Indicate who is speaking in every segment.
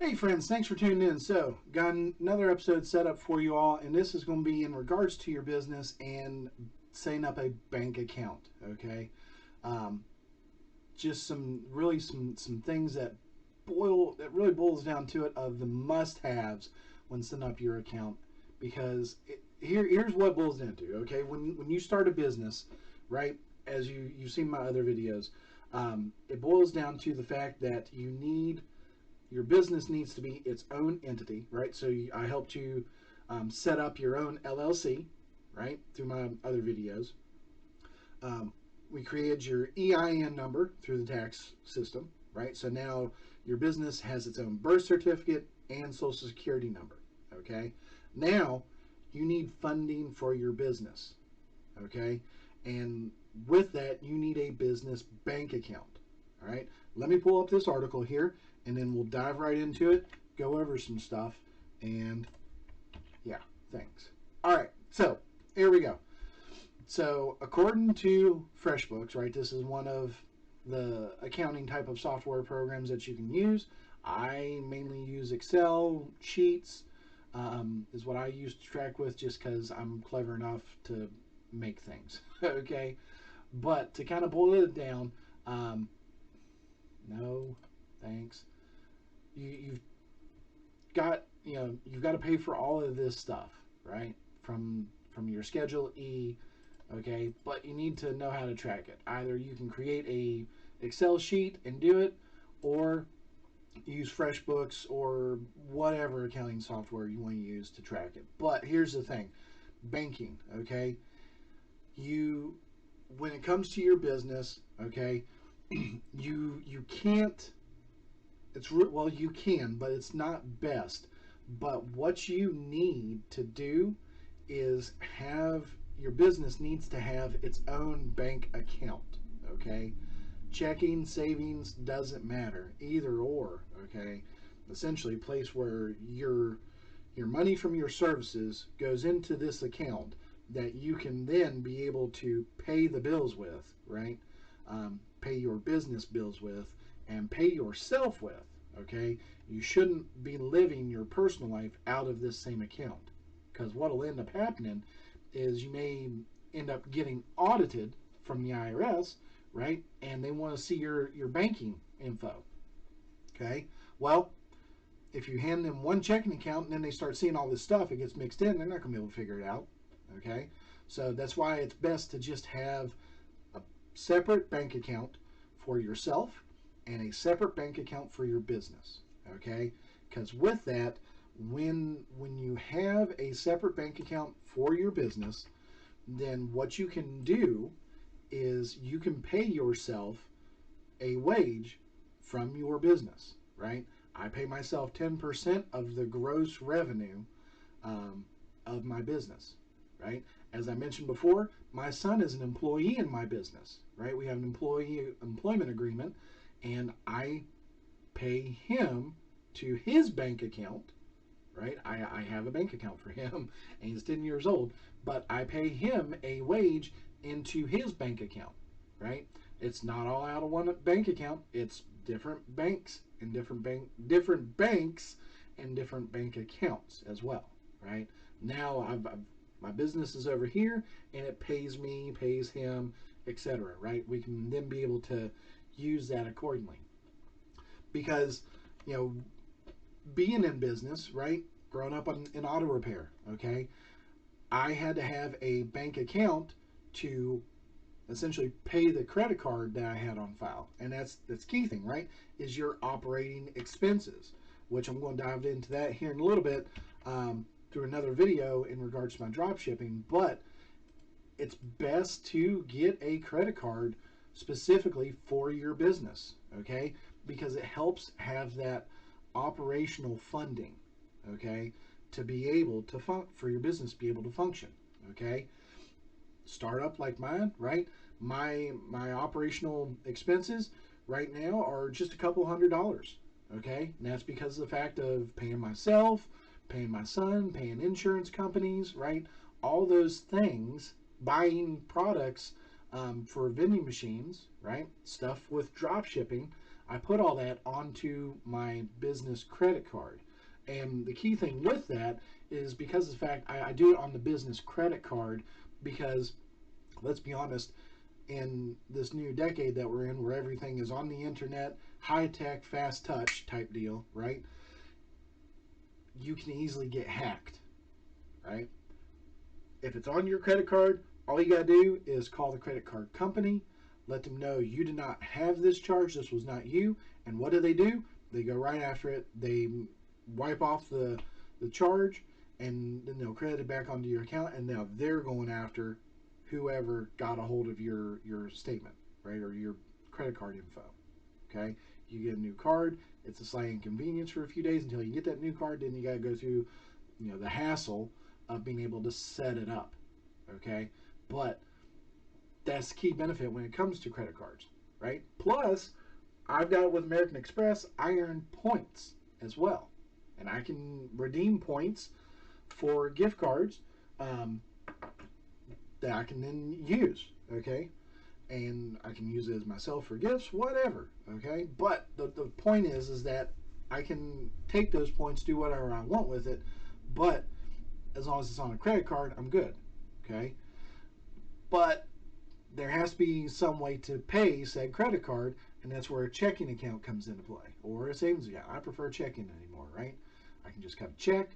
Speaker 1: Hey friends, thanks for tuning in. So, got another episode set up for you all, and this is going to be in regards to your business and setting up a bank account. Okay, um, just some things that really boils down to it of the must-haves when setting up your account. Because here's what it boils down to. Okay, when you start a business, right? As you've seen my other videos, it boils down to the fact that your business needs to be its own entity, right? So I helped you set up your own LLC, right, through my other videos. Um, we created your EIN number through the tax system, right? So now your business has its own birth certificate and social security number, okay? Now you need funding for your business, okay? And with that, you need a business bank account, all right? Let me pull up this article here, and then we'll dive right into it, go over some stuff, and yeah, thanks. All right, so here we go. So according to FreshBooks, right, this is one of the accounting type of software programs that you can use. I mainly use Excel, Sheets, is what I use to track with just because I'm clever enough to make things, okay? But to kind of boil it down, no, thanks. You've got you've got to pay for all of this stuff, right? From your Schedule E, okay? But you need to know how to track it. Either you can create a Excel sheet and do it, or use FreshBooks or whatever accounting software you want to use to track it. But here's the thing, banking, okay? You When it comes to your business, okay, you can't well, you can, but it's not best. But what you need to do is have your business needs to have its own bank account, okay? Checking, savings, doesn't matter, either or, okay? Essentially a place where your money from your services goes into this account that you can then be able to pay the bills with, right? Pay your business bills with, and pay yourself with, okay? You shouldn't be living your personal life out of this same account, because what'll end up happening is you may end up getting audited from the IRS, right? And they want to see your banking info, okay? Well, if you hand them one checking account and then they start seeing all this stuff, it gets mixed in, they're not going to be able to figure it out, okay? So that's why it's best to just have a separate bank account for yourself and a separate bank account for your business, okay? Because with that, when you have a separate bank account for your business, then what you can do is you can pay yourself a wage from your business, right? I pay myself 10% of the gross revenue of my business, right? As I mentioned before, my son is an employee in my business, right? We have an employment agreement, and I pay him to his bank account, right? I have a bank account for him, and he's 10 years old, but I pay him a wage into his bank account, right? It's not all out of one bank account. It's different banks and different banks and different bank accounts as well, right? Now my business is over here, and it pays me, pays him, etc. Right? We can then be able to use that accordingly, because you know, being in business, right? Growing up in auto repair, okay, I had to have a bank account to essentially pay the credit card that I had on file. And that's key thing, right? Is your operating expenses, which I'm going to dive into that here in a little bit through another video in regards to my drop shipping. But it's best to get a credit card specifically for your business, okay? Because it helps have that operational funding, okay, to be able to for your business to be able to function, okay? Startup like mine, right? My operational expenses right now are just a couple $100, okay? And that's because of the fact of paying myself, paying my son, paying insurance companies, right? All those things, buying products for vending machines, right? Stuff with drop shipping. I put all that onto my business credit card. And the key thing with that is because of the fact I do it on the business credit card because, let's be honest, in this new decade that we're in where everything is on the internet, high tech, fast touch type deal, right? You can easily get hacked, right? If it's on your credit card, all you got to do is call the credit card company, let them know you did not have this charge, this was not you. And what do? They go right after it. They wipe off the charge, and then they'll credit it back onto your account, and now they're going after whoever got a hold of your statement, right, or your credit card info. Okay, you get a new card. It's a slight inconvenience for a few days until you get that new card. Then you got to go through, the hassle of being able to set it up. Okay, but that's the key benefit when it comes to credit cards, right? Plus, I've got it with American Express. I earn points as well, and I can redeem points for gift cards um, that I can then use. Okay, and I can use it as myself for gifts, whatever. Okay, but the point is that I can take those points, do whatever I want with it, but as long as it's on a credit card, I'm good. Okay, but there has to be some way to pay said credit card, and that's where a checking account comes into play, or a savings account. I prefer checking anymore, right? I can just cut a check,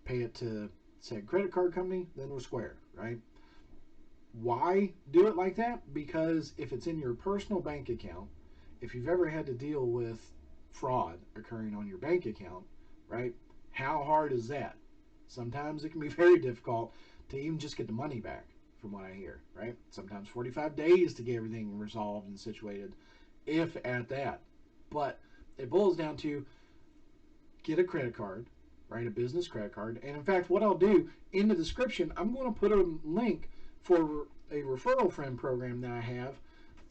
Speaker 1: pay it to said credit card company, then we're square, right? Why do it like that? Because if it's in your personal bank account, if you've ever had to deal with fraud occurring on your bank account, right? How hard is that? Sometimes it can be very difficult to even just get the money back, from what I hear, right? Sometimes 45 days to get everything resolved and situated, if at that. But it boils down to get a credit card, right? A business credit card. And in fact, what I'll do in the description, I'm going to put a link for a referral friend program that I have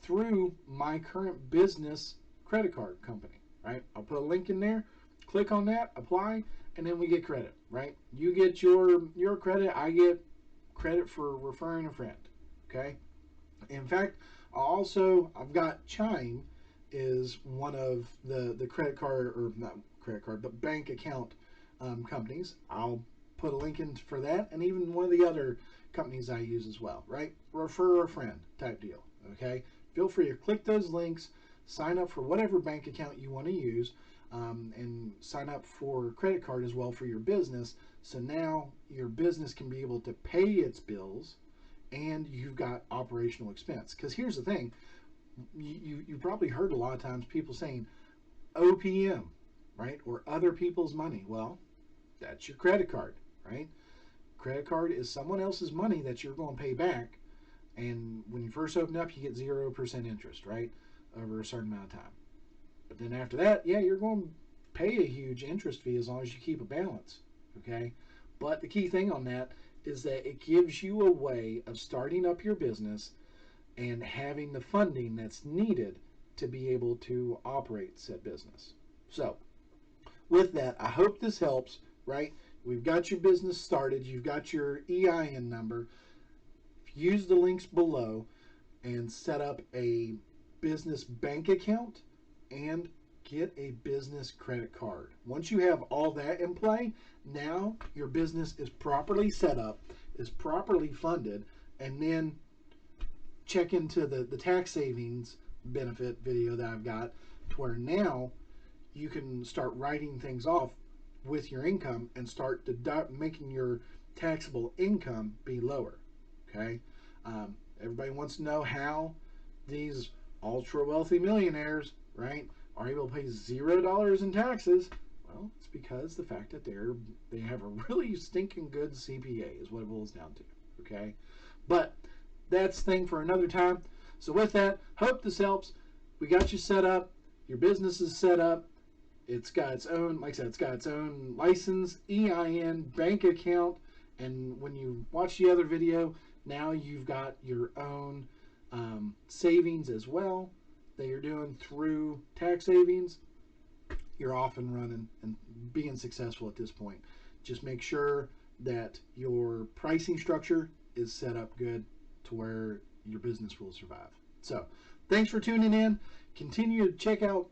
Speaker 1: through my current business credit card company, right? I'll put a link in there, click on that, apply, and then we get credit, right? You get your credit, I get credit for referring a friend, okay? In fact, I've got Chime is one of the credit card, or not credit card, but bank account companies. I'll put a link in for that, and even one of the other companies I use as well, right? Refer a friend type deal, okay? Feel free to click those links, sign up for whatever bank account you want to use, and sign up for a credit card as well for your business. So now your business can be able to pay its bills, and you've got operational expense. Because here's the thing, you probably heard a lot of times people saying OPM, right, or other people's money. Well, that's your credit card, right? Credit card is someone else's money that you're going to pay back, and when you first open up, you get 0% interest, right, over a certain amount of time. But then after that, yeah, you're going to pay a huge interest fee as long as you keep a balance, okay? But the key thing on that is that it gives you a way of starting up your business and having the funding that's needed to be able to operate said business. So, with that, I hope this helps, right? We've got your business started. You've got your EIN number. Use the links below and set up a business bank account and get a business credit card. Once you have all that in play, now your business is properly set up, is properly funded, and then check into the tax savings benefit video that I've got, to where now you can start writing things off with your income and start making your taxable income be lower. Okay, everybody wants to know how these ultra wealthy millionaires, right, are able to pay $0 in taxes. Well, it's because the fact that they have a really stinking good CPA is what it boils down to. Okay, but that's the thing for another time. So with that, hope this helps. We got you set up. Your business is set up. It's got its own, like I said, it's got its own license, EIN, bank account, and when you watch the other video, now you've got your own savings as well that you're doing through tax savings. You're off and running and being successful at this point. Just make sure that your pricing structure is set up good to where your business will survive. So, thanks for tuning in. Continue to check out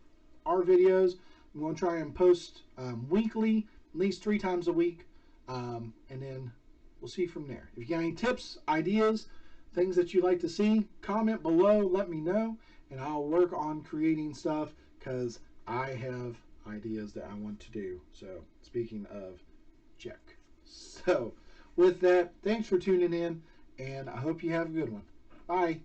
Speaker 1: our videos. I'm going to try and post weekly, at least 3 times a week, and then we'll see from there. If you got any tips, ideas, things that you'd like to see, comment below, let me know, and I'll work on creating stuff because I have ideas that I want to do. So speaking of, check. So with that, thanks for tuning in, and I hope you have a good one. Bye.